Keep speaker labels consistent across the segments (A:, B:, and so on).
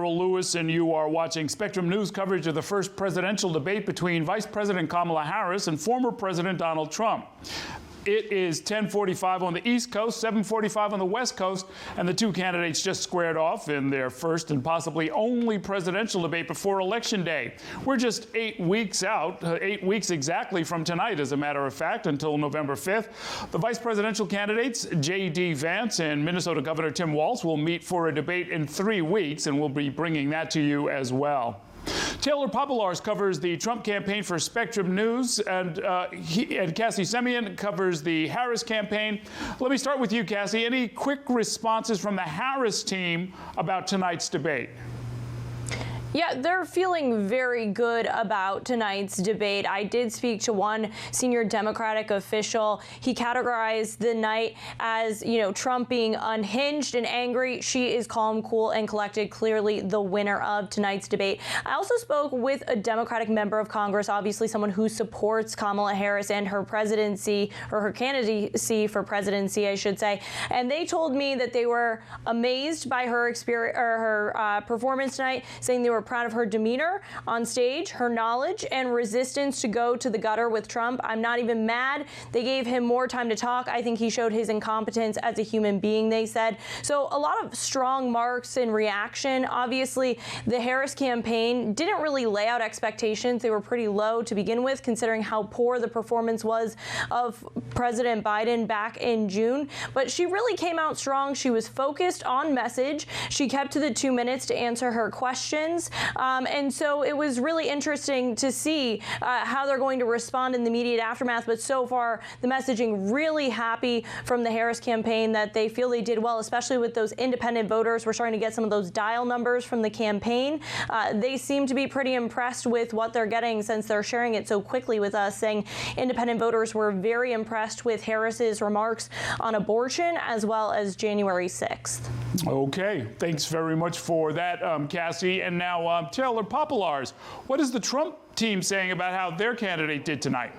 A: Lewis, and you are watching Spectrum News coverage of the first presidential debate between Vice President Kamala Harris and former President Donald Trump. It is 10:45 on the East Coast, 7:45 on the West Coast, and the two candidates just squared off in their first and possibly only presidential debate before Election Day. We're just 8 weeks out, 8 weeks exactly from tonight, as a matter of fact, until November 5th. The vice presidential candidates, J.D. Vance and Minnesota Governor Tim Walz, will meet for a debate in 3 weeks, and we'll be bringing that to you as well. Taylor Popolars covers the Trump campaign for Spectrum News, and Cassie Semien covers the Harris campaign. Let me start with you, Cassie. Any quick responses from the Harris team about tonight's debate?
B: Yeah, they're feeling very good about tonight's debate. I did speak to one senior Democratic official. He categorized the night as, Trump being unhinged and angry. She is calm, cool, and collected, clearly the winner of tonight's debate. I also spoke with a Democratic member of Congress, obviously someone who supports Kamala Harris and her presidency, or her candidacy for presidency, I should say. And they told me that they were amazed by her experience, or her performance tonight, saying they were proud of her demeanor on stage, her knowledge and resistance to go to the gutter with Trump. I'm not even mad. They gave him more time to talk. I think he showed his incompetence as a human being, they said. So a lot of strong marks in reaction. Obviously, the Harris campaign didn't really lay out expectations. They were pretty low to begin with, considering how poor the performance was of President Biden back in June. But she really came out strong. She was focused on message. She kept to the 2 minutes to answer her questions. And so it was really interesting to see how they're going to respond in the immediate aftermath. But so far, the messaging really happy from the Harris campaign that they feel they did well, especially with those independent voters. We're starting to get some of those dial numbers from the campaign. They seem to be pretty impressed with what they're getting since they're sharing it so quickly with us, saying independent voters were very impressed with Harris's remarks on abortion as well as January 6th.
A: Okay, thanks very much for that, Cassie. And now Taylor Popolars, what is the Trump team saying about how their candidate did tonight?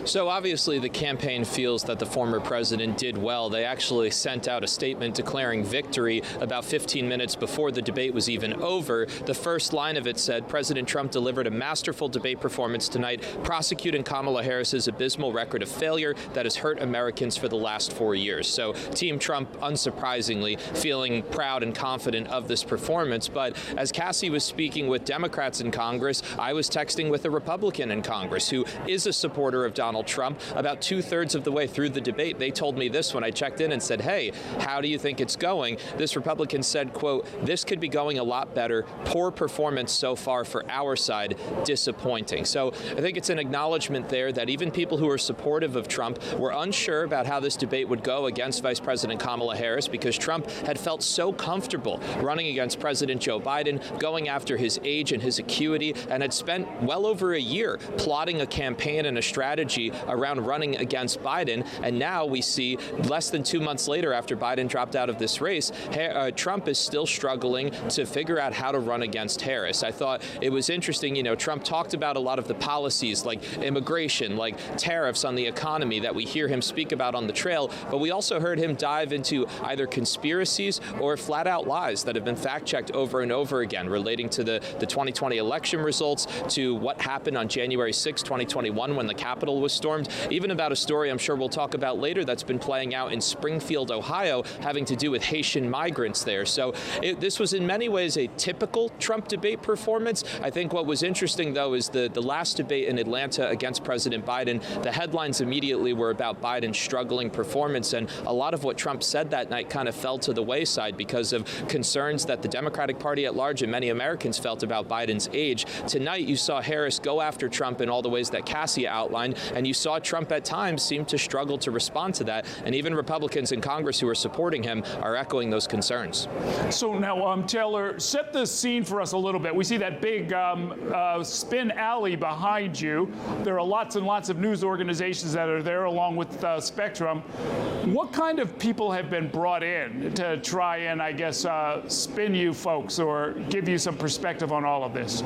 C: So obviously the campaign feels that the former president did well. They actually sent out a statement declaring victory about 15 minutes before the debate was even over. The first line of it said, President Trump delivered a masterful debate performance tonight, prosecuting Kamala Harris's abysmal record of failure that has hurt Americans for the last 4 years. So Team Trump, unsurprisingly, feeling proud and confident of this performance. But as Cassie was speaking with Democrats in Congress, I was texting with a Republican in Congress who is a supporter of Donald Trump. About 2/3 of the way through the debate, they told me this when I checked in and said, hey, how do you think it's going? This Republican said, quote, this could be going a lot better. Poor performance so far for our side, disappointing. So I think it's an acknowledgement there that even people who are supportive of Trump were unsure about how this debate would go against Vice President Kamala Harris because Trump had felt so comfortable running against President Joe Biden, going after his age and his acuity, and had spent well over a year plotting a campaign and a strategy around running against Biden. And now we see less than 2 months later, after Biden dropped out of this race, Trump is still struggling to figure out how to run against Harris. I thought it was interesting, Trump talked about a lot of the policies like immigration, like tariffs on the economy that we hear him speak about on the trail, but we also heard him dive into either conspiracies or flat out lies that have been fact checked over and over again relating to the 2020 election results, to what happened on January 6, 2021 when the Capitol was stormed, even about a story I'm sure we'll talk about later that's been playing out in Springfield, Ohio, having to do with Haitian migrants there. So this was in many ways a typical Trump debate performance. I think what was interesting, though, is the last debate in Atlanta against President Biden. The headlines immediately were about Biden's struggling performance, and a lot of what Trump said that night kind of fell to the wayside because of concerns that the Democratic Party at large and many Americans felt about Biden's age. Tonight, you saw Harris go after Trump in all the ways that Cassie outlined, and you saw Trump at times seem to struggle to respond to that, and even Republicans in Congress who are supporting him are echoing those concerns.
A: So now, Taylor, set the scene for us a little bit. We see that big spin alley behind you. There are lots and lots of news organizations that are there along with Spectrum. What kind of people have been brought in to try and, I guess, spin you folks or give you some perspective on all of this?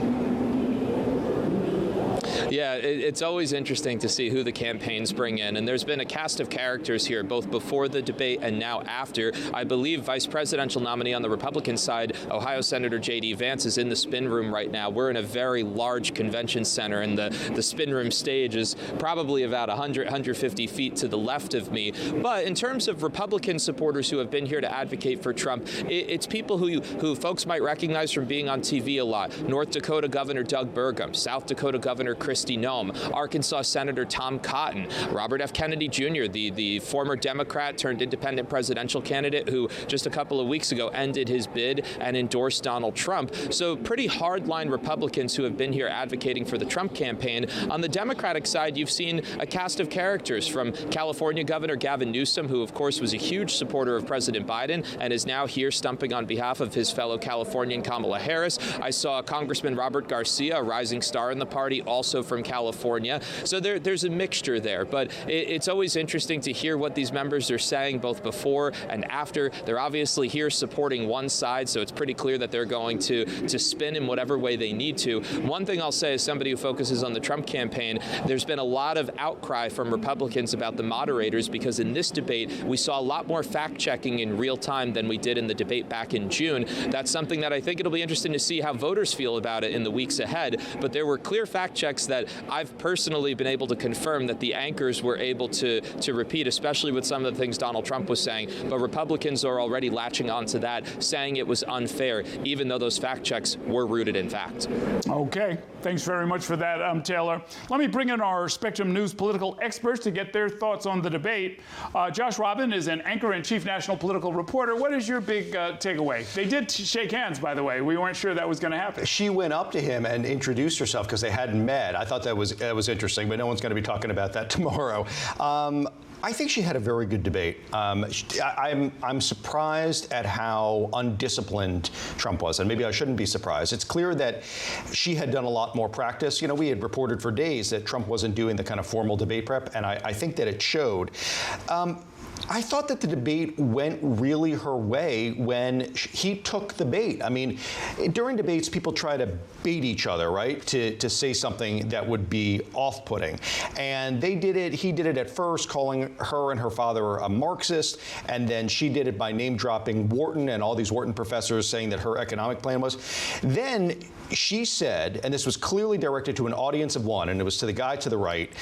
C: Yeah, it's always interesting to see who the campaigns bring in, and there's been a cast of characters here, both before the debate and now after. I believe vice presidential nominee on the Republican side, Ohio Senator J.D. Vance, is in the spin room right now. We're in a very large convention center, and the spin room stage is probably about 100, 150 feet to the left of me. But in terms of Republican supporters who have been here to advocate for Trump, it's people who folks might recognize from being on TV a lot. North Dakota Governor Doug Burgum, South Dakota Governor Kristi Noem, Arkansas Senator Tom Cotton, Robert F. Kennedy Jr., the former Democrat turned independent presidential candidate who just a couple of weeks ago ended his bid and endorsed Donald Trump. So pretty hardline Republicans who have been here advocating for the Trump campaign. On the Democratic side, you've seen a cast of characters from California Governor Gavin Newsom, who of course was a huge supporter of President Biden and is now here stumping on behalf of his fellow Californian Kamala Harris. I saw Congressman Robert Garcia, a rising star in the party, also from California. So there's a mixture there, but it's always interesting to hear what these members are saying both before and after. They're obviously here supporting one side, so it's pretty clear that they're going to spin in whatever way they need to. One thing I'll say as somebody who focuses on the Trump campaign, there's been a lot of outcry from Republicans about the moderators because in this debate, we saw a lot more fact-checking in real time than we did in the debate back in June. That's something that I think it'll be interesting to see how voters feel about it in the weeks ahead. But there were clear fact checks that I've personally been able to confirm that the anchors were able to repeat, especially with some of the things Donald Trump was saying. But Republicans are already latching onto that, saying it was unfair, even though those fact checks were rooted in fact.
A: Okay. Thanks very much for that, Taylor. Let me bring in our Spectrum News political experts to get their thoughts on the debate. Josh Robin is an anchor and chief national political reporter. What is your big takeaway? They did shake hands, by the way. We weren't sure that was going to happen.
D: She went up to him and introduced herself because they hadn't met. I thought that was interesting, but no one's going to be talking about that tomorrow. I think she had a very good debate. I'm surprised at how undisciplined Trump was, and maybe I shouldn't be surprised. It's clear that she had done a lot more practice. You know, we had reported for days that Trump wasn't doing the kind of formal debate prep, and I think that it showed. I thought that the debate went really her way when he took the bait. I mean, during debates, people try to bait each other, right, to say something that would be off-putting. And they did it. He did it at first, calling her and her father a Marxist, and then she did it by name-dropping Wharton and all these Wharton professors, saying that her economic plan was. Then she said, and this was clearly directed to an audience of one, and it was to the guy to the right,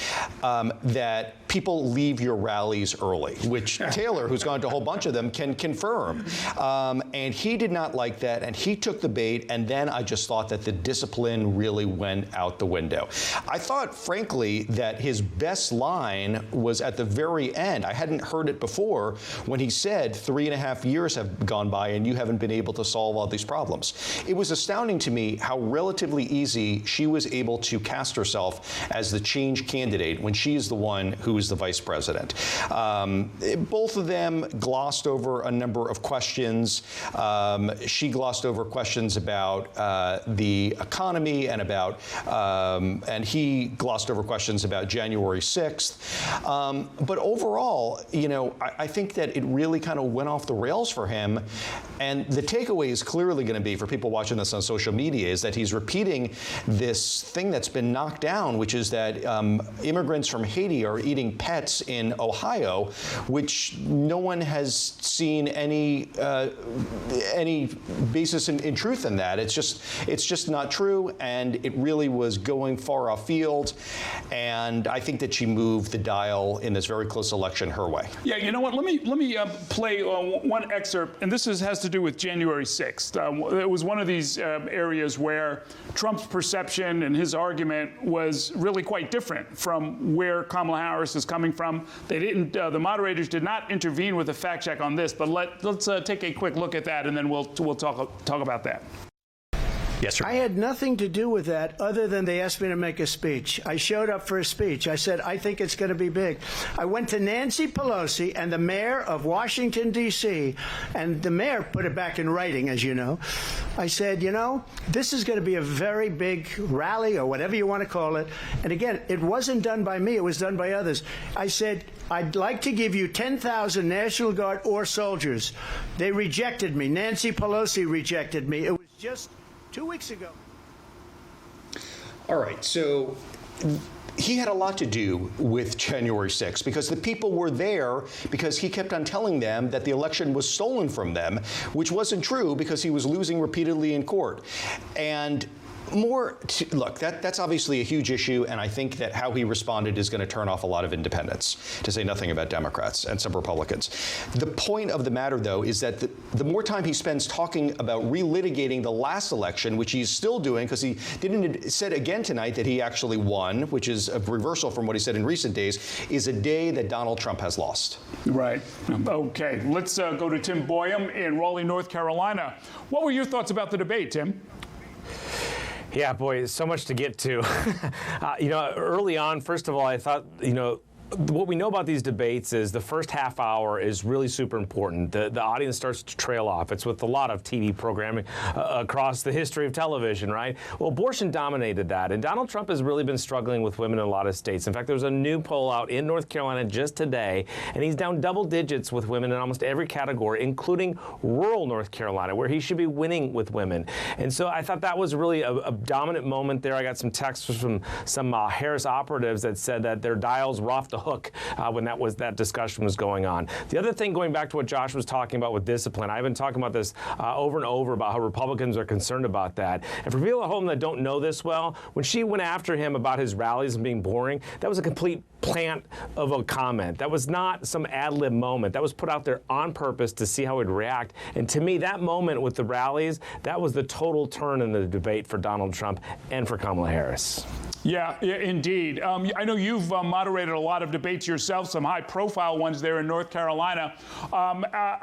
D: that people leave your rallies early, which Taylor, who's gone to a whole bunch of them, can confirm. And he did not like that, and he took the bait, and then I just thought that the discipline really went out the window. I thought, frankly, that his best line was at the very end. I hadn't heard it before when he said 3.5 years have gone by and you haven't been able to solve all these problems. It was astounding to me how relatively easy she was able to cast herself as the change candidate when she is the one who is the vice president. Both of them glossed over a number of questions. She glossed over questions about the economy and about, and he glossed over questions about January 6th. But overall, you know, I think that it really kind of went off the rails for him. And the takeaway is clearly going to be, for people watching this on social media, is that he's repeating this thing that's been knocked down, which is that immigrants from Haiti are eating pets in Ohio, which no one has seen any basis in truth in that. It's just not true, and it really was going far afield. And I think that she moved the dial in this very close election her way.
A: Yeah, you know what? Let me play one excerpt, and this has to do with January 6th. It was one of these areas where Trump's perception and his argument was really quite different from where Kamala Harris is coming from. They didn't. The moderators did not intervene with a fact check on this, but let's take a quick look at that, and then we'll talk about that.
D: Yes, sir.
E: I had nothing to do with that other than they asked me to make a speech. I showed up for a speech. I said, I think it's going to be big. I went to Nancy Pelosi and the mayor of Washington, D.C., and the mayor put it back in writing, as you know. I said, you know, this is going to be a very big rally or whatever you want to call it. And again, it wasn't done by me. It was done by others. I said, I'd like to give you 10,000 National Guard or soldiers. They rejected me. Nancy Pelosi rejected me. It was just 2 weeks ago.
D: All right, so he had a lot to do with January 6th because the people were there because he kept on telling them that the election was stolen from them, which wasn't true because he was losing repeatedly in court. And look, that's obviously a huge issue, and I think that how he responded is going to turn off a lot of independents, to say nothing about Democrats and some Republicans. The point of the matter, though, is that the more time he spends talking about relitigating the last election, which he's still doing because he said again tonight that he actually won, which is a reversal from what he said in recent days, is a day that Donald Trump has lost.
A: Right. Okay. Let's go to Tim Boyum in Raleigh, North Carolina. What were your thoughts about the debate, Tim?
F: Yeah, boy, so much to get to. Early on, first of all, I thought, what we know about these debates is the first half hour is really super important. The audience starts to trail off. It's with a lot of TV programming across the history of television, right? Well, abortion dominated that, and Donald Trump has really been struggling with women in a lot of states. In fact, there was a new poll out in North Carolina just today, and he's down double digits with women in almost every category, including rural North Carolina, where he should be winning with women. And so I thought that was really a dominant moment there. I got some texts from some Harris operatives that said that their dials were off the hook when that discussion was going on. The other thing, going back to what Josh was talking about with discipline, I've been talking about this over and over about how Republicans are concerned about that. And for people at home that don't know this well, when she went after him about his rallies and being boring, that was a complete plant of a comment. That was not some ad-lib moment. That was put out there on purpose to see how he'd react. And to me, that moment with the rallies, that was the total turn in the debate for Donald Trump and for Kamala Harris.
A: Yeah, indeed. I know you've moderated a lot of debates yourself, some high-profile ones there in North Carolina.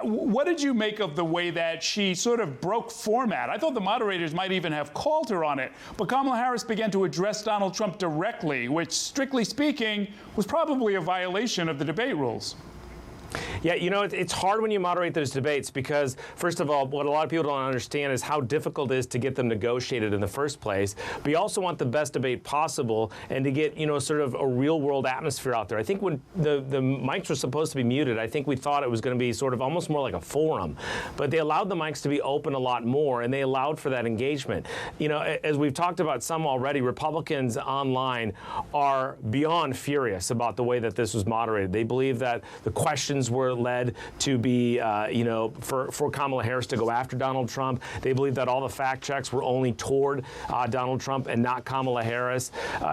A: What did you make of the way that she sort of broke format? I thought the moderators might even have called her on it, but Kamala Harris began to address Donald Trump directly, which, strictly speaking, was probably a violation of the debate rules.
F: Yeah, it's hard when you moderate those debates because, first of all, what a lot of people don't understand is how difficult it is to get them negotiated in the first place. But you also want the best debate possible and to get, sort of a real-world atmosphere out there. I think when the mics were supposed to be muted, I think we thought it was going to be sort of almost more like a forum. But they allowed the mics to be open a lot more, and they allowed for that engagement. As we've talked about some already, Republicans online are beyond furious about the way that this was moderated. They believe that the questions were led to be, for Kamala Harris to go after Donald Trump. They believe that all the fact checks were only toward Donald Trump and not Kamala Harris.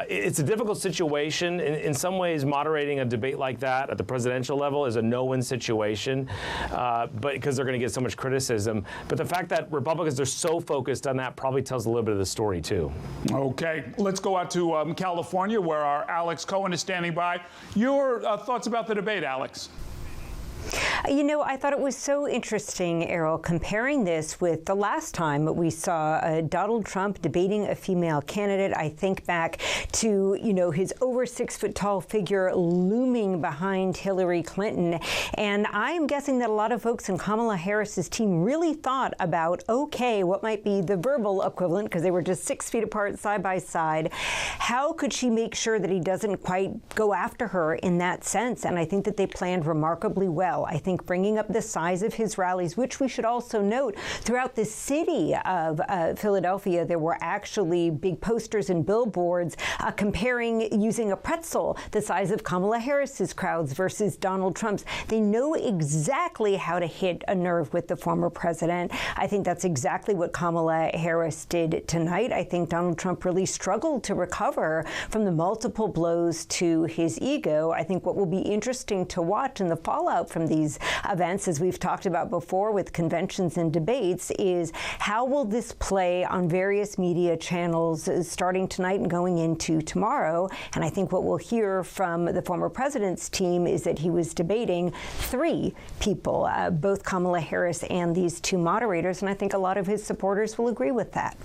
F: It's a difficult situation. In some ways, moderating a debate like that at the presidential level is a no-win situation, but because they're going to get so much criticism. But the fact that Republicans are so focused on that probably tells a little bit of the story, too.
A: Okay. Let's go out to California, where our Alex Cohen is standing by. Your thoughts about the debate, Alex?
G: I thought it was so interesting, Errol, comparing this with the last time we saw Donald Trump debating a female candidate. I think back to, his over 6-foot-tall figure looming behind Hillary Clinton. And I'm guessing that a lot of folks in Kamala Harris's team really thought about, okay, what might be the verbal equivalent, because they were just 6 feet apart side by side. How could she make sure that he doesn't quite go after her in that sense? And I think that they planned remarkably well. I think bringing up the size of his rallies, which we should also note, throughout the city of Philadelphia, there were actually big posters and billboards comparing using a pretzel the size of Kamala Harris's crowds versus Donald Trump's. They know exactly how to hit a nerve with the former president. I think that's exactly what Kamala Harris did tonight. I think Donald Trump really struggled to recover from the multiple blows to his ego. I think what will be interesting to watch in the fallout from these events, as we've talked about before with conventions and debates, is how will this play on various media channels starting tonight and going into tomorrow. And I think what we'll hear from the former president's team is that he was debating 3 people, both Kamala Harris and these 2 moderators, and I think a lot of his supporters will agree with that.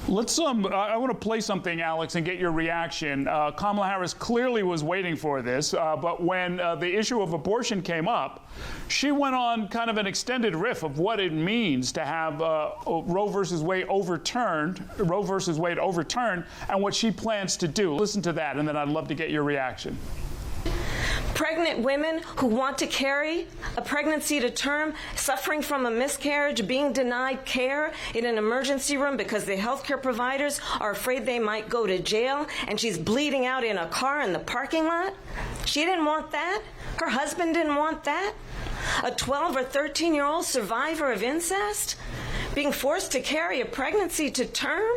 A: Let's I want to play something, Alex, and get your reaction. Kamala Harris clearly was waiting for this, but when the issue of abortion came up, she went on kind of an extended riff of what it means to have Roe versus Wade overturned, and what she plans to do. Listen to that, and then I'd love to get your reaction.
H: Pregnant women who want to carry a pregnancy to term, suffering from a miscarriage, being denied care in an emergency room because the healthcare providers are afraid they might go to jail, and she's bleeding out in a car in the parking lot. She didn't want that. Her husband didn't want that. A 12 or 13-year-old survivor of incest being forced to carry a pregnancy to term.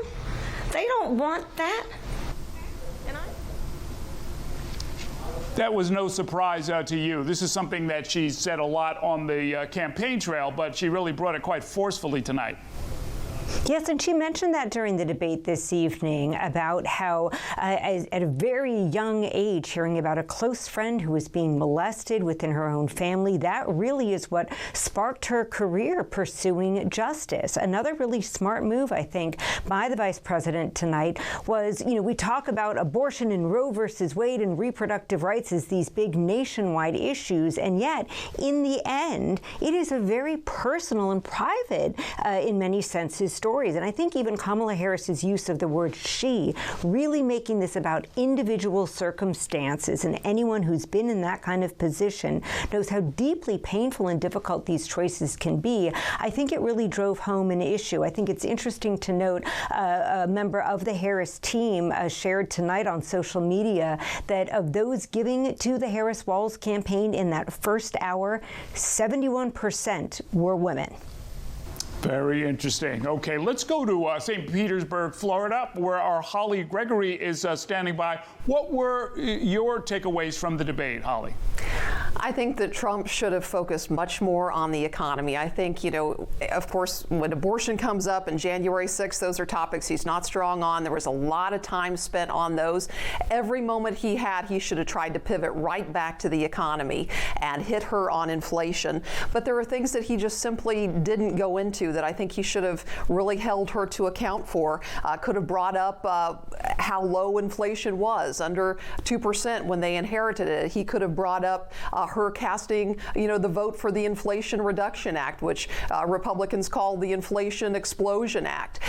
H: They don't want that.
A: That was no surprise to you. This is something that she said a lot on the campaign trail, but she really brought it quite forcefully tonight.
G: Yes, and she mentioned that during the debate this evening about how at a very young age, hearing about a close friend who was being molested within her own family, that really is what sparked her career pursuing justice. Another really smart move, I think, by the vice president tonight was, we talk about abortion and Roe versus Wade and reproductive rights as these big nationwide issues, and yet, in the end, it is a very personal and private, in many senses, stories. And I think even Kamala Harris's use of the word she, really making this about individual circumstances, and anyone who's been in that kind of position knows how deeply painful and difficult these choices can be. I think it really drove home an issue. I think it's interesting to note a member of the Harris team shared tonight on social media that of those giving to the Harris-Walz campaign in that first hour, 71% were women.
A: Very interesting. Okay, let's go to St. Petersburg, Florida, where our Holly Gregory is standing by. What were your takeaways from the debate, Holly?
I: I think that Trump should have focused much more on the economy. I think, of course, when abortion comes up and January 6th, those are topics he's not strong on. There was a lot of time spent on those. Every moment he had, he should have tried to pivot right back to the economy and hit her on inflation. But there are things that he just simply didn't go into that I think he should have really held her to account for. Could have brought up how low inflation was, under 2% when they inherited it. He could have brought up her casting, the vote for the Inflation Reduction Act, which Republicans call the Inflation Explosion Act.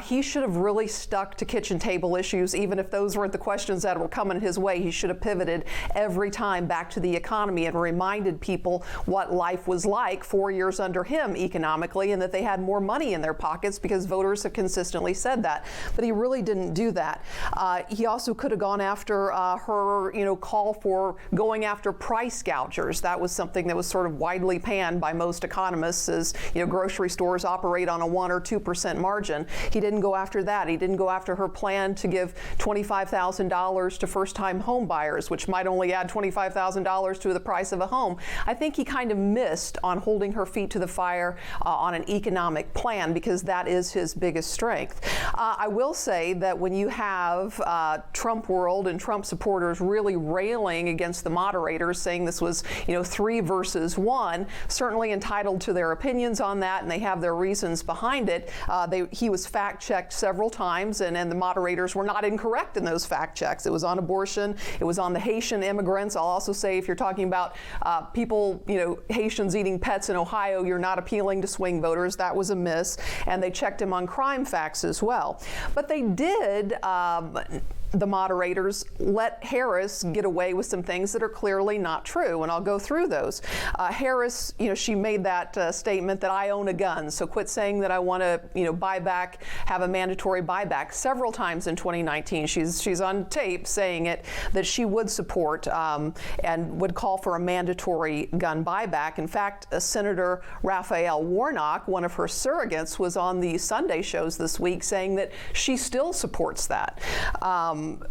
I: He should have really stuck to kitchen table issues, even if those weren't the questions that were coming his way. He should have pivoted every time back to the economy and reminded people what life was like 4 years under him economically, and that they had more money in their pockets, because voters have consistently said that. But he really didn't do that. He also could have gone after her, call for going after price gougers. That was something that was sort of widely panned by most economists, as grocery stores operate on a 1 or 2% margin. He didn't go after that. He didn't go after her plan to give $25,000 to first-time home buyers, which might only add $25,000 to the price of a home. I think he kind of missed on holding her feet to the fire on an economic plan, because that is his biggest strength. I will say that when you have Trump world and Trump supporters really railing against the moderators, saying this was 3 versus 1, certainly entitled to their opinions on that, and they have their reasons behind it. He was fact-checked several times, and the moderators were not incorrect in those fact checks. It was on abortion. It was on the Haitian immigrants. I'll also say, if you're talking about people, Haitians eating pets in Ohio, you're not appealing to swing voters. That was a miss. And they checked him on crime facts as well. But they did, the moderators, let Harris get away with some things that are clearly not true, and I'll go through those. Harris, she made that statement that I own a gun, so quit saying that I want to, buy back, have a mandatory buyback. Several times in 2019, she's on tape saying it, that she would support and would call for a mandatory gun buyback. In fact, Senator Raphael Warnock, one of her surrogates, was on the Sunday shows this week saying that she still supports that.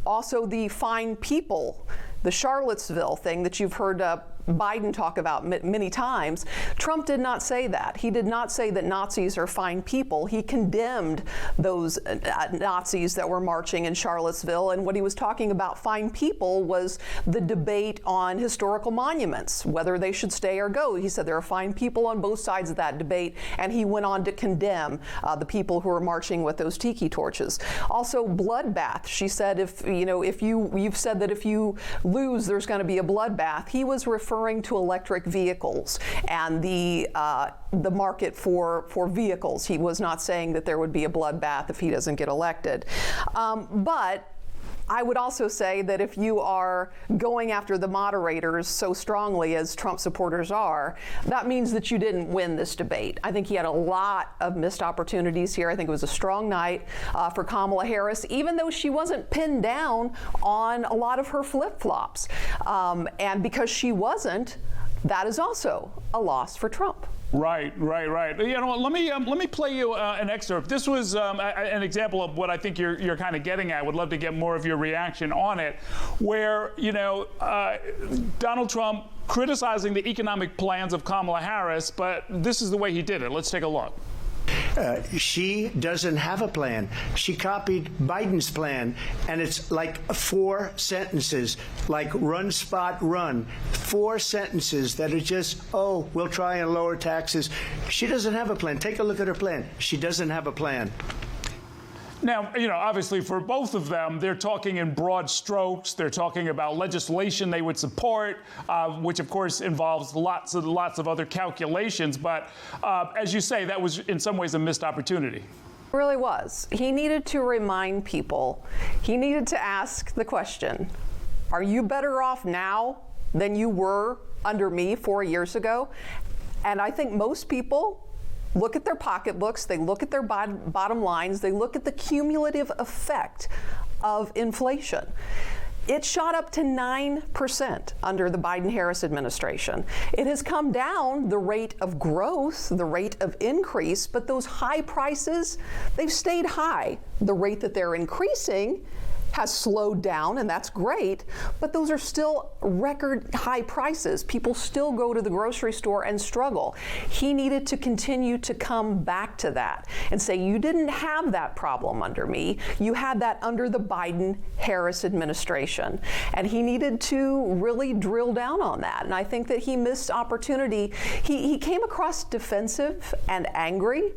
I: Also, the fine people, the Charlottesville thing that you've heard Biden talk about many times. Trump did not say that. He did not say that Nazis are fine people. He condemned those Nazis that were marching in Charlottesville, and what he was talking about fine people was the debate on historical monuments, whether they should stay or go. He said there are fine people on both sides of that debate, and he went on to condemn the people who are marching with those tiki torches. Also, bloodbath. She said, you've said that if you lose, there's going to be a bloodbath. He was referring to electric vehicles and the market for vehicles. He was not saying that there would be a bloodbath if he doesn't get elected. But I would also say that if you are going after the moderators so strongly as Trump supporters are, that means that you didn't win this debate. I think he had a lot of missed opportunities here. I think it was a strong night for Kamala Harris, even though she wasn't pinned down on a lot of her flip-flops. And because she wasn't, that is also a loss for Trump.
A: Right. You know what? Let me play you an excerpt. This was an example of what I think you're kind of getting at. Would love to get more of your reaction on it, where Donald Trump criticizing the economic plans of Kamala Harris, but this is the way he did it. Let's take a look.
E: She doesn't have a plan. She copied Biden's plan, and it's like 4 sentences, like run, spot, run. 4 sentences that are just, oh, we'll try and lower taxes. She doesn't have a plan. Take a look at her plan. She doesn't have a plan.
A: Now, obviously for both of them, they're talking in broad strokes. They're talking about legislation they would support, which of course involves lots of other calculations. But as you say, that was in some ways a missed opportunity.
I: It really was. He needed to remind people. He needed to ask the question, are you better off now than you were under me 4 years ago? And I think most people look at their pocketbooks, they look at their bottom lines, they look at the cumulative effect of inflation. It shot up to 9% under the Biden-Harris administration. It has come down, the rate of growth, the rate of increase, but those high prices, they've stayed high. The rate that they're increasing has slowed down, and that's great, but those are still record high prices. People still go to the grocery store and struggle. He needed to continue to come back to that and say, you didn't have that problem under me. You had that under the Biden-Harris administration. And he needed to really drill down on that. And I think that he missed opportunity. He came across defensive and angry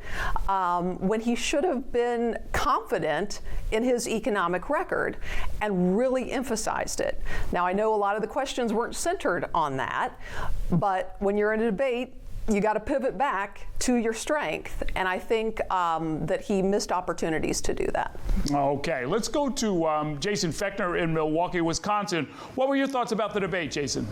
I: when he should have been confident in his economic record and really emphasized it. Now, I know a lot of the questions weren't centered on that, but when you're in a debate, you got to pivot back to your strength, and I think that he missed opportunities to do that.
A: Okay, let's go to Jason Fechner in Milwaukee, Wisconsin. What were your thoughts about the debate, Jason?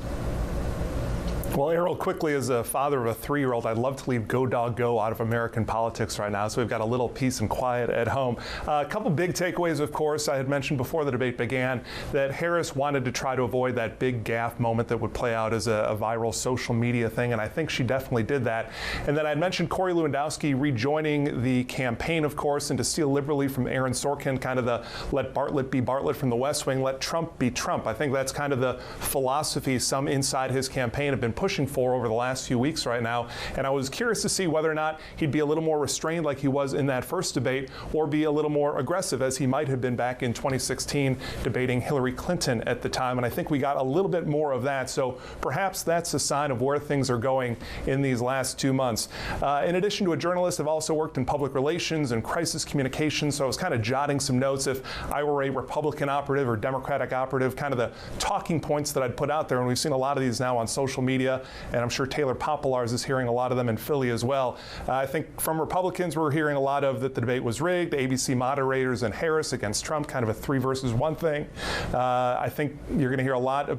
J: Well, Errol, quickly, as a father of a 3-year-old, I'd love to leave Go Dog Go out of American politics right now, so we've got a little peace and quiet at home. A couple big takeaways, of course. I had mentioned before the debate began that Harris wanted to try to avoid that big gaffe moment that would play out as a viral social media thing, and I think she definitely did that. And then I'd mentioned Corey Lewandowski rejoining the campaign, of course, and to steal liberally from Aaron Sorkin, kind of the let Bartlett be Bartlett from the West Wing, let Trump be Trump. I think that's kind of the philosophy some inside his campaign have been pushing for over the last few weeks right now, and I was curious to see whether or not he'd be a little more restrained like he was in that first debate, or be a little more aggressive as he might have been back in 2016 debating Hillary Clinton at the time, and I think we got a little bit more of that, so perhaps that's a sign of where things are going in these last 2 months. In addition to a journalist, I've also worked in public relations and crisis communications, so I was kind of jotting some notes if I were a Republican operative or Democratic operative, kind of the talking points that I'd put out there, and we've seen a lot of these now on social media, and I'm sure Taylor Popolars is hearing a lot of them in Philly as well. I think from Republicans, we're hearing a lot of that the debate was rigged, ABC moderators and Harris against Trump, kind of a 3 versus 1 thing. I think you're going to hear a lot of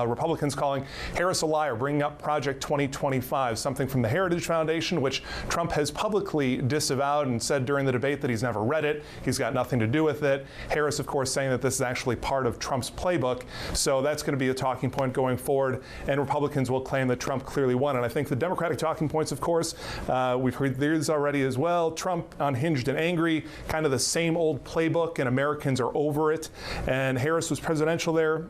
J: Republicans calling Harris a liar, bringing up Project 2025, something from the Heritage Foundation, which Trump has publicly disavowed and said during the debate that he's never read it, he's got nothing to do with it. Harris, of course, saying that this is actually part of Trump's playbook, so that's going to be a talking point going forward, and Republicans will claim that Trump clearly won. And I think the Democratic talking points, of course, we've heard these already as well. Trump unhinged and angry, kind of the same old playbook, and Americans are over it. And Harris was presidential there,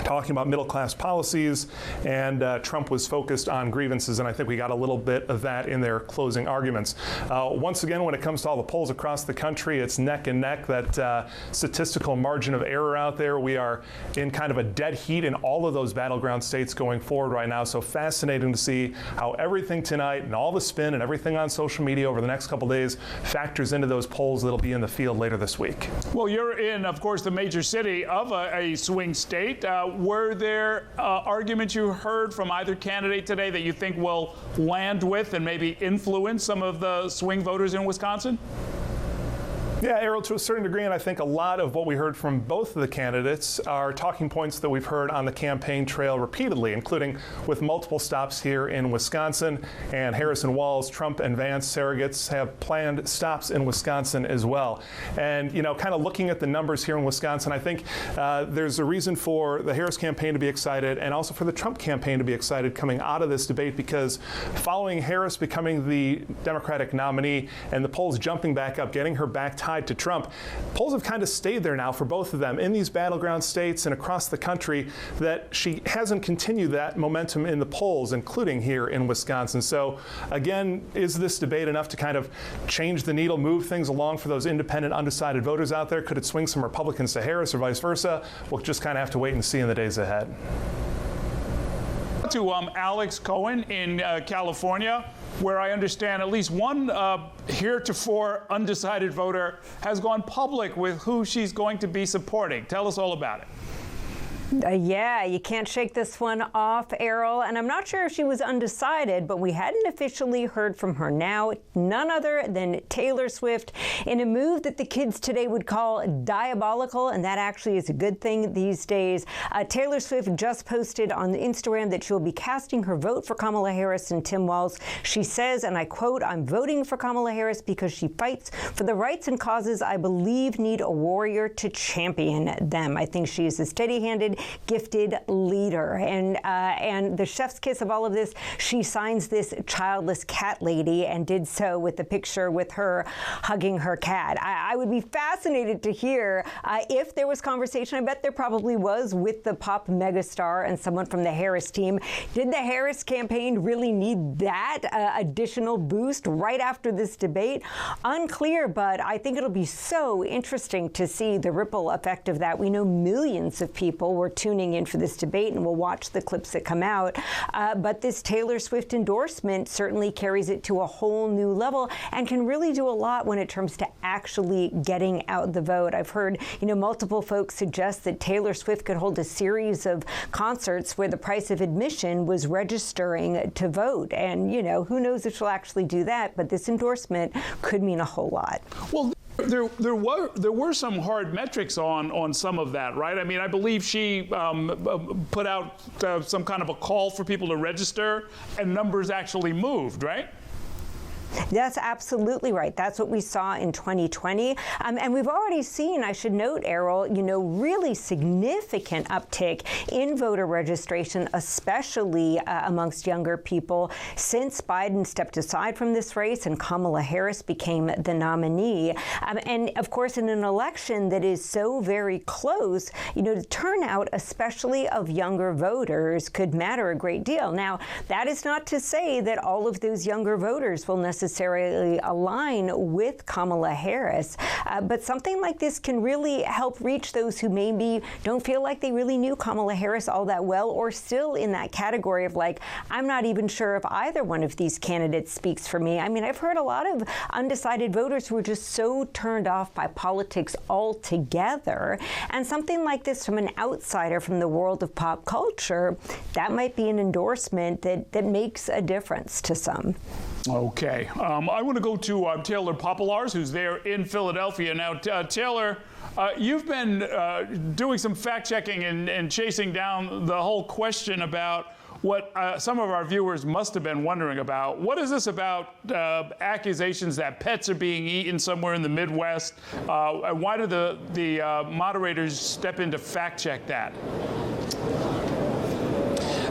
J: talking about middle-class policies, and Trump was focused on grievances, and I think we got a little bit of that in their closing arguments. Once again, when it comes to all the polls across the country, it's neck and neck, that statistical margin of error out there. We are in kind of a dead heat in all of those battleground states going forward right now, so fascinating to see how everything tonight and all the spin and everything on social media over the next couple days factors into those polls that'll be in the field later this week.
A: Well, you're in, of course, the major city of a swing state. Were there arguments you heard from either candidate today that you think will land with and maybe influence some of the swing voters in Wisconsin?
J: Yeah, Errol, to a certain degree, and I think a lot of what we heard from both of the candidates are talking points that we've heard on the campaign trail repeatedly, including with multiple stops here in Wisconsin. And Harris and Walz, Trump and Vance surrogates, have planned stops in Wisconsin as well. And, you know, kind of looking at the numbers here in Wisconsin, I think there's a reason for the Harris campaign to be excited and also for the Trump campaign to be excited coming out of this debate, because following Harris becoming the Democratic nominee and the polls jumping back up, getting her back tied to Trump, polls have kind of stayed there now for both of them in these battleground states and across the country, that she hasn't continued that momentum in the polls, including here in Wisconsin. So again, is this debate enough to kind of change the needle, move things along for those independent, undecided voters out there? Could it swing some Republicans to Harris or vice versa? We'll just kind of have to wait and see in the days ahead.
A: To Alex Cohen in California, where I understand at least one heretofore undecided voter has gone public with who she's going to be supporting. Tell us all about it.
G: Yeah, you can't shake this one off, Errol. And I'm not sure if she was undecided, but we hadn't officially heard from her. Now, none other than Taylor Swift, in a move that the kids today would call diabolical, and that actually is a good thing these days. Taylor Swift just posted on Instagram that she'll be casting her vote for Kamala Harris and Tim Walz. She says, and I quote, "I'm voting for Kamala Harris because she fights for the rights and causes I believe need a warrior to champion them. I think she is a steady-handed, gifted leader." And the chef's kiss of all of this, she signs this childless cat lady and did so with a picture with her hugging her cat. I would be fascinated to hear if there was conversation. I bet there probably was with the pop megastar and someone from the Harris team. Did the Harris campaign really need that additional boost right after this debate? Unclear, but I think it'll be so interesting to see the ripple effect of that. We know millions of people were tuning in for this debate, and we'll watch the clips that come out. But this Taylor Swift endorsement certainly carries it to a whole new level and can really do a lot when it comes to actually getting out the vote. I've heard, multiple folks suggest that Taylor Swift could hold a series of concerts where the price of admission was registering to vote. And, who knows if she'll actually do that, but this endorsement could mean a whole lot.
A: Well, there were some hard metrics on some of that, right? I mean, I believe she put out some kind of a call for people to register, and numbers actually moved, right?
G: That's absolutely right. That's what we saw in 2020. And we've already seen, I should note, Errol, really significant uptick in voter registration, especially amongst younger people, since Biden stepped aside from this race and Kamala Harris became the nominee. And of course, in an election that is so very close, the turnout, especially of younger voters, could matter a great deal. Now, that is not to say that all of those younger voters will necessarily align with Kamala Harris, but something like this can really help reach those who maybe don't feel like they really knew Kamala Harris all that well, or still in that category of like, I'm not even sure if either one of these candidates speaks for me. I mean, I've heard a lot of undecided voters who are just so turned off by politics altogether, and something like this from an outsider from the world of pop culture, that might be an endorsement that makes a difference to some.
A: Okay. I want to go to Taylor Popolars, who's there in Philadelphia. Now, Taylor, you've been doing some fact-checking and chasing down the whole question about what some of our viewers must have been wondering about. What is this about accusations that pets are being eaten somewhere in the Midwest? Why do the moderators step in to fact-check that?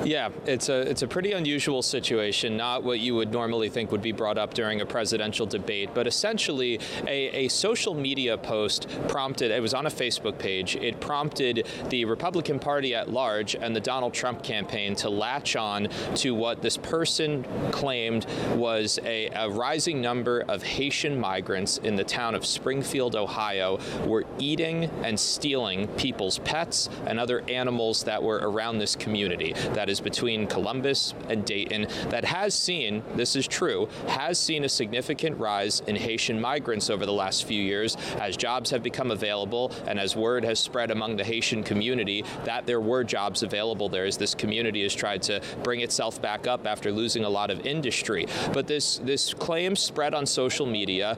C: Yeah, it's a pretty unusual situation, not what you would normally think would be brought up during a presidential debate, but essentially a social media post prompted, it was on a Facebook page, it prompted the Republican Party at large and the Donald Trump campaign to latch on to what this person claimed was a rising number of Haitian migrants in the town of Springfield, Ohio, were eating and stealing people's pets and other animals that were around this community. That is areas between Columbus and Dayton that has seen, this is true, has seen a significant rise in Haitian migrants over the last few years as jobs have become available and as word has spread among the Haitian community that there were jobs available there as this community has tried to bring itself back up after losing a lot of industry. But this claim spread on social media.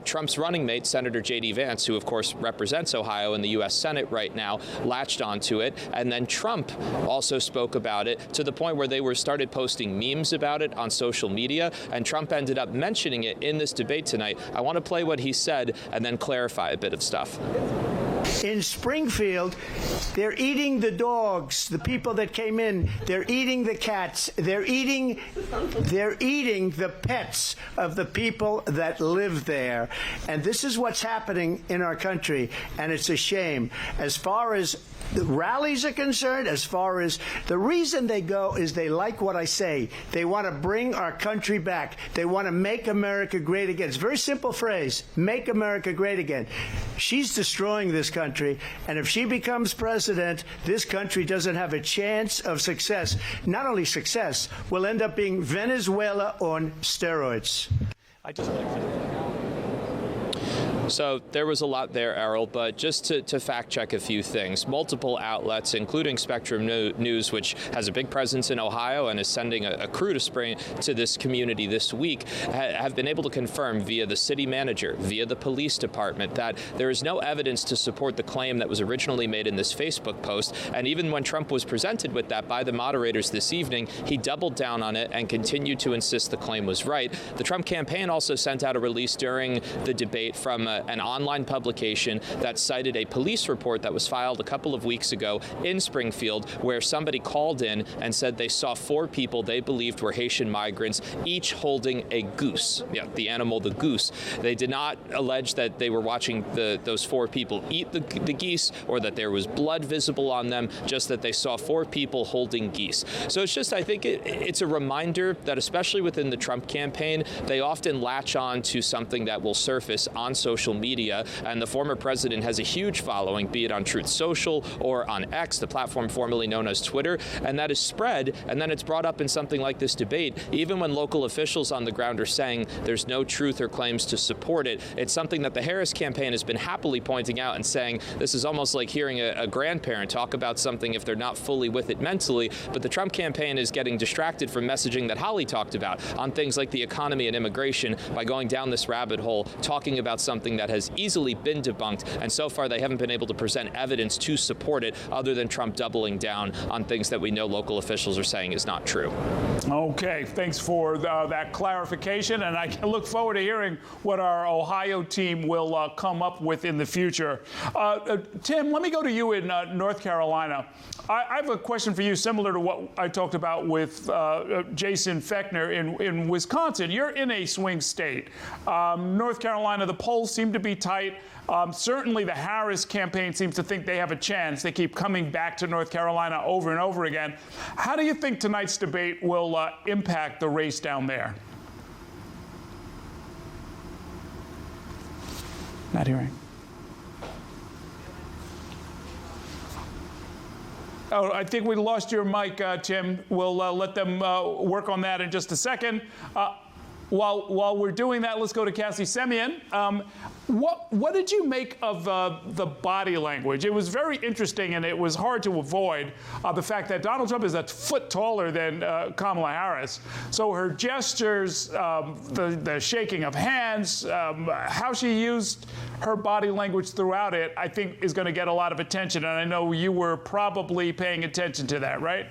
C: Trump's running mate, Senator J.D. Vance, who of course represents Ohio in the U.S. Senate right now, latched onto it. And then Trump also spoke about it to the point where they started posting memes about it on social media. And Trump ended up mentioning it in this debate tonight. I want to play what he said and then clarify a bit of stuff.
E: In Springfield, they're eating the dogs, the people that came in. They're eating the cats. They're eating the pets of the people that live there. And this is what's happening in our country, and it's a shame. As far as the rallies are concerned, as far as the reason they go is they like what I say. They want to bring our country back. They want to make America great again. It's a very simple phrase, make America great again. She's destroying this country, and if she becomes president, this country doesn't have a chance of success. Not only success, we'll end up being Venezuela on steroids.
C: So there was a lot there, Errol, but just to fact check a few things. Multiple outlets, including Spectrum News, which has a big presence in Ohio and is sending a crew to this community this week, have been able to confirm via the city manager, via the police department, that there is no evidence to support the claim that was originally made in this Facebook post. And even when Trump was presented with that by the moderators this evening, he doubled down on it and continued to insist the claim was right. The Trump campaign also sent out a release during the debate from an online publication that cited a police report that was filed a couple of weeks ago in Springfield, where somebody called in and said they saw 4 people they believed were Haitian migrants, each holding a goose. Yeah, the animal, the goose. They did not allege that they were watching those 4 people eat the geese or that there was blood visible on them, just that they saw 4 people holding geese. So it's just, I think it's a reminder that especially within the Trump campaign, they often latch on to something that will surface on social media, and the former president has a huge following, be it on Truth Social or on X, the platform formerly known as Twitter, and that is spread, and then it's brought up in something like this debate, even when local officials on the ground are saying there's no truth or claims to support it. It's something that the Harris campaign has been happily pointing out and saying this is almost like hearing a grandparent talk about something if they're not fully with it mentally, but the Trump campaign is getting distracted from messaging that Holly talked about on things like the economy and immigration by going down this rabbit hole, talking about something that has easily been debunked, and so far they haven't been able to present evidence to support it other than Trump doubling down on things that we know local officials are saying is not true.
A: Okay, thanks for that clarification, and I look forward to hearing what our Ohio team will come up with in the future. Tim, let me go to you in North Carolina. I have a question for you similar to what I talked about with Jason Fechner in Wisconsin. You're in a swing state. North Carolina, the polls seem to be tight. Certainly the Harris campaign seems to think they have a chance. They keep coming back to North Carolina over and over again. How do you think tonight's debate will impact the race down there? Not hearing. Oh, I think we lost your mic, Tim. We'll let them work on that in just a second. While we're doing that, let's go to Cassie Semien. What did you make of the body language? It was very interesting, and it was hard to avoid the fact that Donald Trump is a foot taller than Kamala Harris. So her gestures, the shaking of hands, how she used her body language throughout it, I think is going to get a lot of attention. And I know you were probably paying attention to that, right?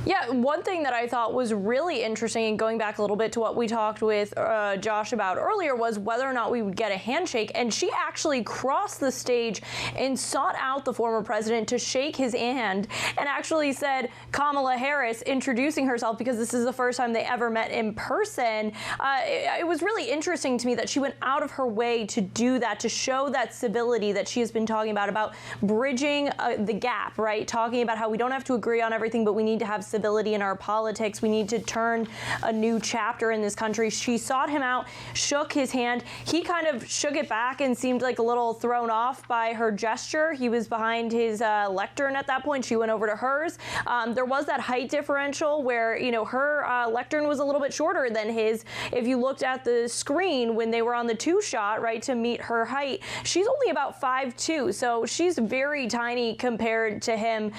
B: Yeah, one thing that I thought was really interesting, and going back a little bit to what we talked with Josh about earlier, was whether or not we would get a handshake. And she actually crossed the stage and sought out the former president to shake his hand, and actually said Kamala Harris, introducing herself, because this is the first time they ever met in person. It was really interesting to me that she went out of her way to do that, to show that civility that she has been talking about bridging the gap, right? Talking about how we don't have to agree on everything, but we need to have civility civility in our politics. We need to turn a new chapter in this country. She sought him out, shook his hand. He kind of shook it back and seemed like a little thrown off by her gesture. He was behind his lectern at that point. She went over to hers. There was that height differential where, you know, her lectern was a little bit shorter than his. If you looked at the screen when they were on the two shot, right, to meet her height, she's only about 5'2", so she's very tiny compared to him.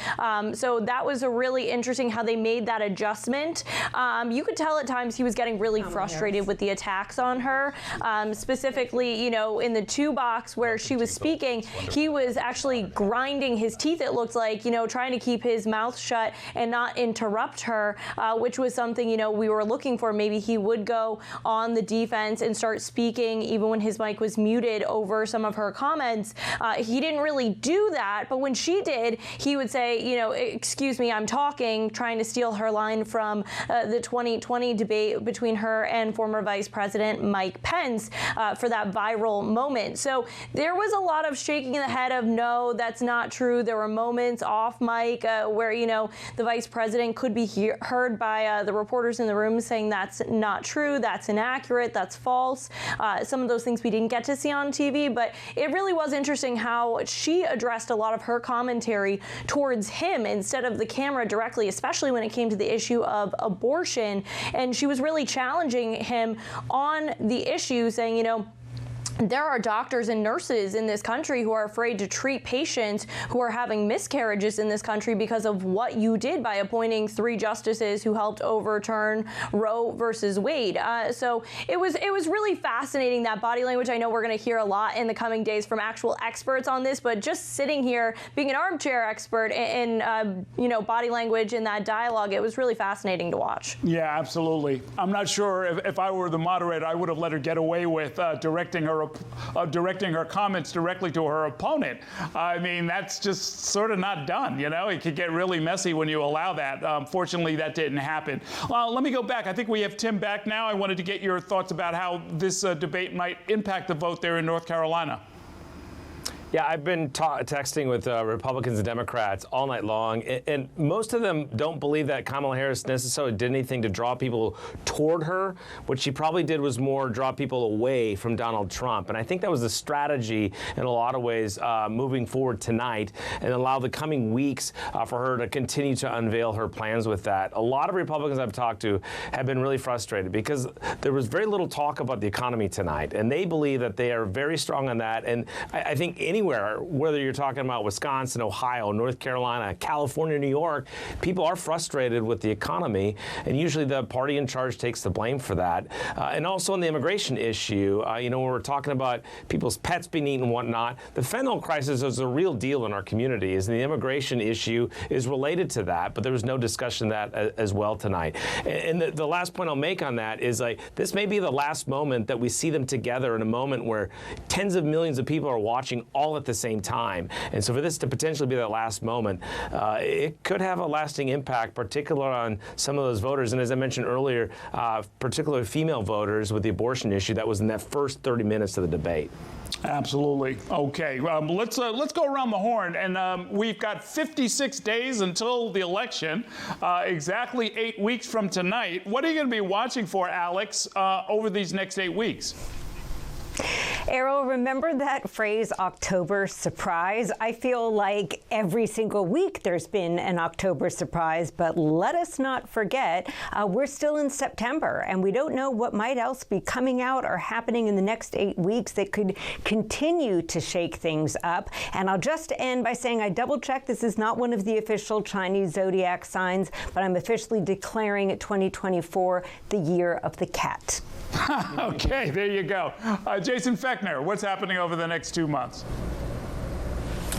B: So that was a really interesting how they made that adjustment. You could tell at times he was getting really frustrated with the attacks on her. Specifically, you know, in the two box where she was speaking, he was actually grinding his teeth, it looked like, you know, trying to keep his mouth shut and not interrupt her, which was something, you know, we were looking for. Maybe he would go on the defense and start speaking even when his mic was muted over some of her comments. He didn't really do that, but when she did, he would say, you know, excuse me, I'm talking, trying to steal her line from the 2020 debate between her and former Vice President Mike Pence for that viral moment. So there was a lot of shaking the head of, no, that's not true. There were moments off mic where, you know, the vice president could be heard by the reporters in the room saying that's not true, that's inaccurate, that's false. Some of those things we didn't get to see on TV, but it really was interesting how she addressed a lot of her commentary towards him instead of the camera directly, especially when it came to the issue of abortion. And she was really challenging him on the issue, saying, you know, there are doctors and nurses in this country who are afraid to treat patients who are having miscarriages in this country because of what you did by appointing 3 justices who helped overturn Roe versus Wade. So it was really fascinating, that body language. I know we're going to hear a lot in the coming days from actual experts on this, but just sitting here being an armchair expert in you know, body language in that dialogue, it was really fascinating to watch.
A: Yeah, absolutely. I'm not sure if I were the moderator, I would have let her get away with directing her comments directly to her opponent. I mean, that's just sort of not done, you know? It could get really messy when you allow that. Fortunately, that didn't happen. Let me go back. I think we have Tim back now. I wanted to get your thoughts about how this debate might impact the vote there in North Carolina.
F: Yeah, I've been texting with Republicans and Democrats all night long, and most of them don't believe that Kamala Harris necessarily did anything to draw people toward her. What she probably did was more draw people away from Donald Trump, and I think that was the strategy in a lot of ways moving forward tonight, and allow the coming weeks for her to continue to unveil her plans with that. A lot of Republicans I've talked to have been really frustrated because there was very little talk about the economy tonight, and they believe that they are very strong on that, and I think anywhere, whether you're talking about Wisconsin, Ohio, North Carolina, California, New York, people are frustrated with the economy, and usually the party in charge takes the blame for that. And also on the immigration issue, you know, when we're talking about people's pets being eaten and whatnot, the fentanyl crisis is a real deal in our communities, and the immigration issue is related to that, but there was no discussion of that as well tonight. And the last point I'll make on that is, like, this may be the last moment that we see them together in a moment where tens of millions of people are watching all at the same time. And so for this to potentially be that last moment, it could have a lasting impact, particularly on some of those voters. And as I mentioned earlier, particularly female voters with the abortion issue that was in that first 30 minutes of the debate.
A: Absolutely. Okay, let's go around the horn, and we've got 56 days until the election, exactly 8 weeks from tonight. What are you going to be watching for, Alex, over these next 8 weeks?
G: Errol, remember that phrase, October surprise? I feel like every single week there's been an October surprise, but let us not forget, we're still in September, and we don't know what might else be coming out or happening in the next 8 weeks that could continue to shake things up. And I'll just end by saying I double-checked. This is not one of the official Chinese zodiac signs, but I'm officially declaring 2024 the year of the cat.
A: Okay, there you go. Jason Fechner, what's happening over the next 2 months?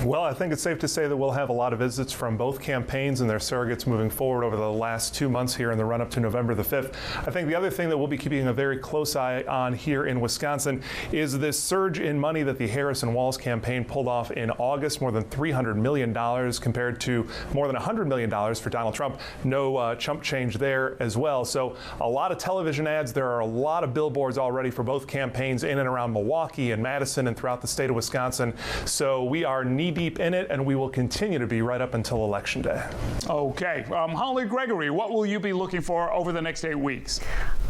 J: Well, I think it's safe to say that we'll have a lot of visits from both campaigns and their surrogates moving forward over the last 2 months here in the run-up to November the 5th. I think the other thing that we'll be keeping a very close eye on here in Wisconsin is this surge in money that the Harris and Walz campaign pulled off in August, more than $300 million compared to more than $100 million for Donald Trump. No chump change there as well. So a lot of television ads. There are a lot of billboards already for both campaigns in and around Milwaukee and Madison and throughout the state of Wisconsin. So we are knee knee-deep in it, and we will continue to be right up until Election Day.
A: Okay. Holly Gregory, what will you be looking for over the next 8 weeks?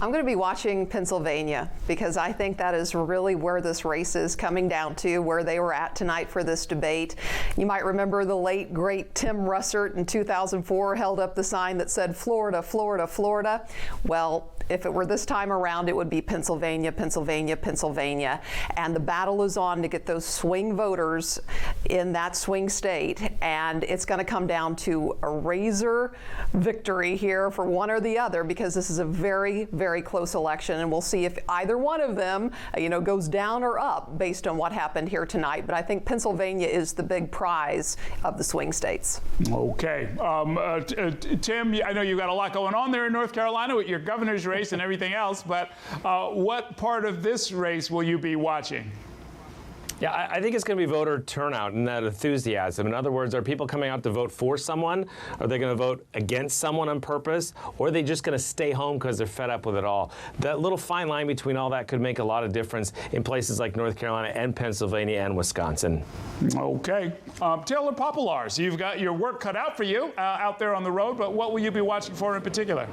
I: I'm going to be watching Pennsylvania because I think that is really where this race is coming down to, where they were at tonight for this debate. You might remember the late, great Tim Russert in 2004 held up the sign that said, Florida, Florida, Florida. Well, if it were this time around, it would be Pennsylvania, Pennsylvania, Pennsylvania. And the battle is on to get those swing voters in that swing state. And it's going to come down to a razor victory here for one or the other, because this is a very, very close election. And we'll see if either one of them, goes down or up based on what happened here tonight. But I think Pennsylvania is the big prize of the swing states.
A: Okay. Tim, I know you've got a lot going on there in North Carolina with your governor's race and everything else, but what part of this race will you be watching?
F: Yeah, I think it's going to be voter turnout and that enthusiasm. In other words, are people coming out to vote for someone? Are they going to vote against someone on purpose? Or are they just going to stay home because they're fed up with it all? That little fine line between all that could make a lot of difference in places like North Carolina and Pennsylvania and Wisconsin.
A: Okay. Taylor Popolars, you've got your work cut out for you out there on the road, but what will you be watching for in particular?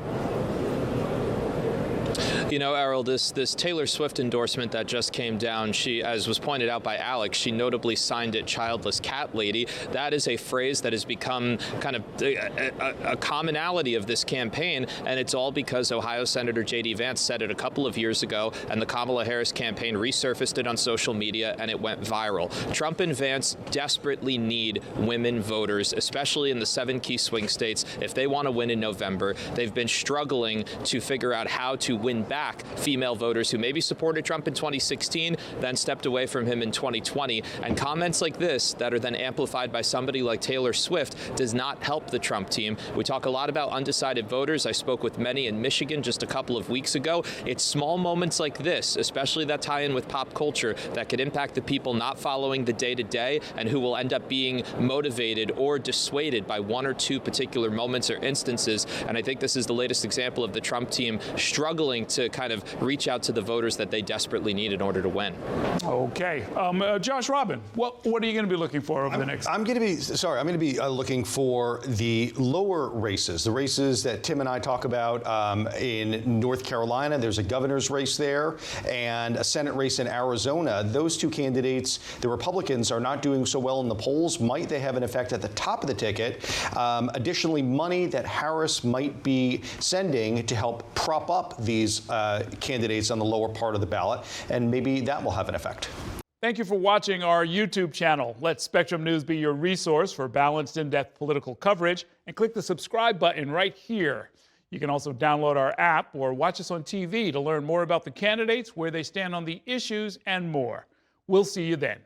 C: You know, Errol, this Taylor Swift endorsement that just came down, she, as was pointed out by Alex, she notably signed it childless cat lady. That is a phrase that has become kind of a commonality of this campaign, and it's all because Ohio Senator J.D. Vance said it a couple of years ago, and the Kamala Harris campaign resurfaced it on social media, and it went viral. Trump and Vance desperately need women voters, especially in the 7 key swing states, if they want to win in November. They've been struggling to figure out how to win back female voters who maybe supported Trump in 2016, then stepped away from him in 2020. And comments like this that are then amplified by somebody like Taylor Swift does not help the Trump team. We talk a lot about undecided voters. I spoke with many in Michigan just a couple of weeks ago. It's small moments like this, especially that tie in with pop culture, that could impact the people not following the day-to-day and who will end up being motivated or dissuaded by 1 or 2 particular moments or instances. And I think this is the latest example of the Trump team struggling to kind of reach out to the voters that they desperately need in order to win.
A: Okay. Josh Robin, what are you going to be looking for over the next?
D: I'm going to be looking for the lower races, the races that Tim and I talk about in North Carolina. There's a governor's race there and a Senate race in Arizona. Those 2 candidates, the Republicans, are not doing so well in the polls. Might they have an effect at the top of the ticket? Additionally, money that Harris might be sending to help prop up these candidates on the lower part of the ballot, and maybe that will have an effect.
A: Thank you for watching our YouTube channel. Let Spectrum News be your resource for balanced, in-depth political coverage, and click the subscribe button right here. You can also download our app or watch us on TV to learn more about the candidates, where they stand on the issues, and more. We'll see you then.